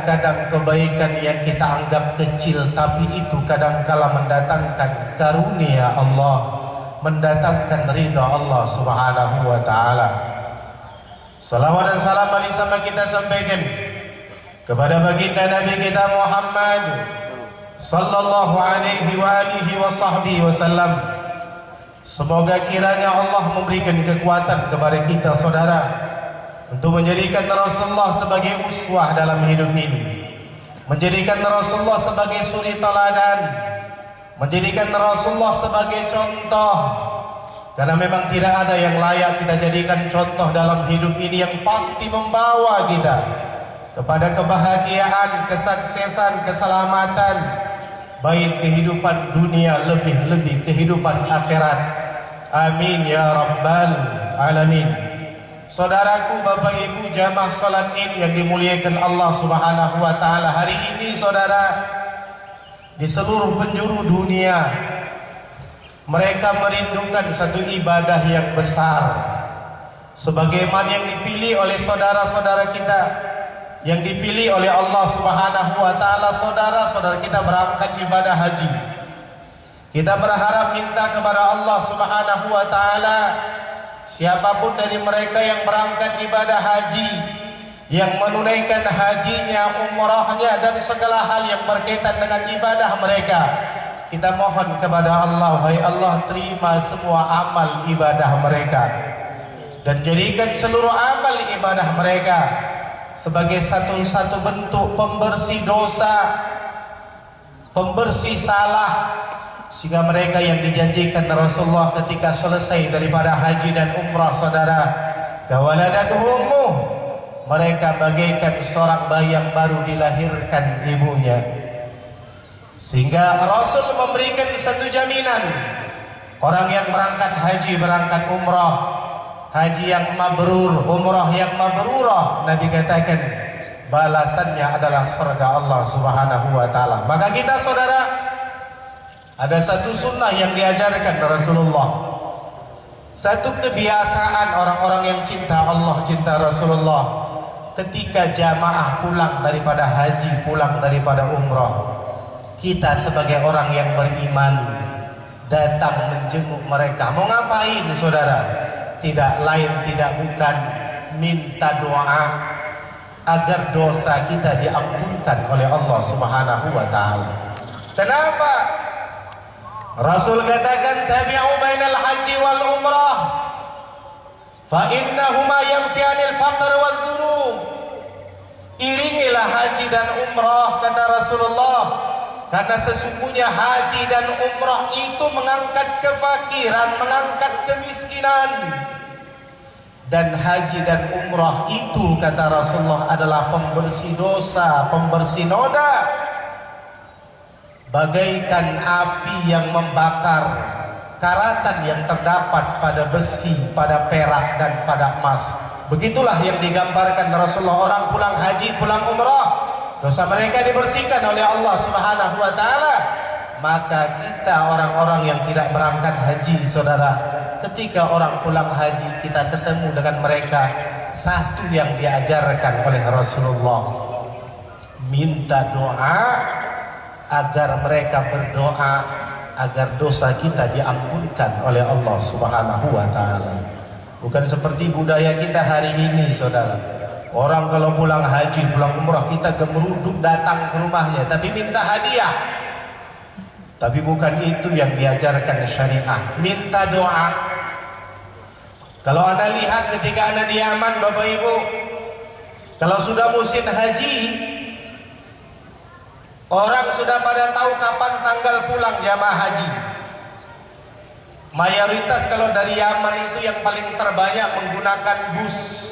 kadang-kadang kebaikan yang kita anggap kecil, tapi itu kadang-kala mendatangkan karunia Allah, mendatangkan ridha Allah Subhanahu wa taala. Salawat dan salam mari sama kita sampaikan kepada baginda Nabi kita Muhammad sallallahu alaihi wa alihi wa sahbihi wasallam. Semoga kiranya Allah memberikan kekuatan kepada kita saudara untuk menjadikan Rasulullah sebagai uswah dalam hidup ini, menjadikan Rasulullah sebagai suri teladan, menjadikan Rasulullah sebagai contoh, karena memang tidak ada yang layak kita jadikan contoh dalam hidup ini yang pasti membawa kita kepada kebahagiaan, kesuksesan, keselamatan, baik kehidupan dunia lebih-lebih kehidupan akhirat. Amin ya rabbal alamin. Saudaraku, Bapak Ibu jamaah salat Id yang dimuliakan Allah Subhanahu wa taala, hari ini saudara, di seluruh penjuru dunia mereka merindukan satu ibadah yang besar sebagaimana yang dipilih oleh saudara-saudara kita, yang dipilih oleh Allah Subhanahu wa taala. Saudara-saudara kita berangkat ibadah haji, kita berharap minta kepada Allah Subhanahu wa taala, siapapun dari mereka yang berangkat ibadah haji, yang menunaikan hajinya, umrahnya, dan segala hal yang berkaitan dengan ibadah mereka, kita mohon kepada Allah, hai Allah, terima semua amal ibadah mereka dan jadikan seluruh amal ibadah mereka sebagai satu-satu bentuk pembersih dosa, pembersih salah, sehingga mereka yang dijanjikan Rasulullah ketika selesai daripada haji dan umrah saudara, kawaladatuhumu, mereka bagaikan seorang bayi yang baru dilahirkan ibunya. Sehingga Rasul memberikan satu jaminan, orang yang berangkat haji, berangkat umrah, haji yang mabrur, umrah yang mabrurah, Nabi katakan balasannya adalah surga Allah Subhanahu wa taala. Maka kita saudara, ada satu sunnah yang diajarkan Rasulullah, satu kebiasaan orang-orang yang cinta Allah, cinta Rasulullah, ketika jamaah pulang daripada haji, pulang daripada umrah, kita sebagai orang yang beriman datang menjenguk mereka. Mau ngapain saudara? Tidak lain tidak bukan minta doa agar dosa kita diampunkan oleh Allah Subhanahu wa taala. Kenapa? Rasul katakan tabi'u bainal haji wal umrah fa innahuma yanfi'anil faqr wal dzunub. Iringilah haji dan umrah, kata Rasulullah, karena sesungguhnya haji dan umrah itu mengangkat kefakiran, mengangkat kemiskinan. Dan haji dan umrah itu, kata Rasulullah, adalah pembersih dosa, pembersih noda, bagaikan api yang membakar karatan yang terdapat pada besi, pada perak, dan pada emas. Begitulah yang digambarkan Rasulullah. Orang pulang haji, pulang umrah, dosa mereka dibersihkan oleh Allah Subhanahu wa taala. Maka kita orang-orang yang tidak berangkat haji saudara, ketika orang pulang haji kita ketemu dengan mereka, satu yang diajarkan oleh Rasulullah, minta doa agar mereka berdoa agar dosa kita diampunkan oleh Allah Subhanahu wa taala. Bukan seperti budaya kita hari ini saudara. Orang kalau pulang haji, pulang umrah, kita gemeruduk datang ke rumahnya tapi minta hadiah. Tapi bukan itu yang diajarkan syariah. Minta doa. Kalau Anda lihat ketika Anda di Yaman, Bapak Ibu, kalau sudah musim haji, orang sudah pada tahu kapan tanggal pulang jamaah haji. Mayoritas kalau dari Yaman itu yang paling terbanyak menggunakan bus.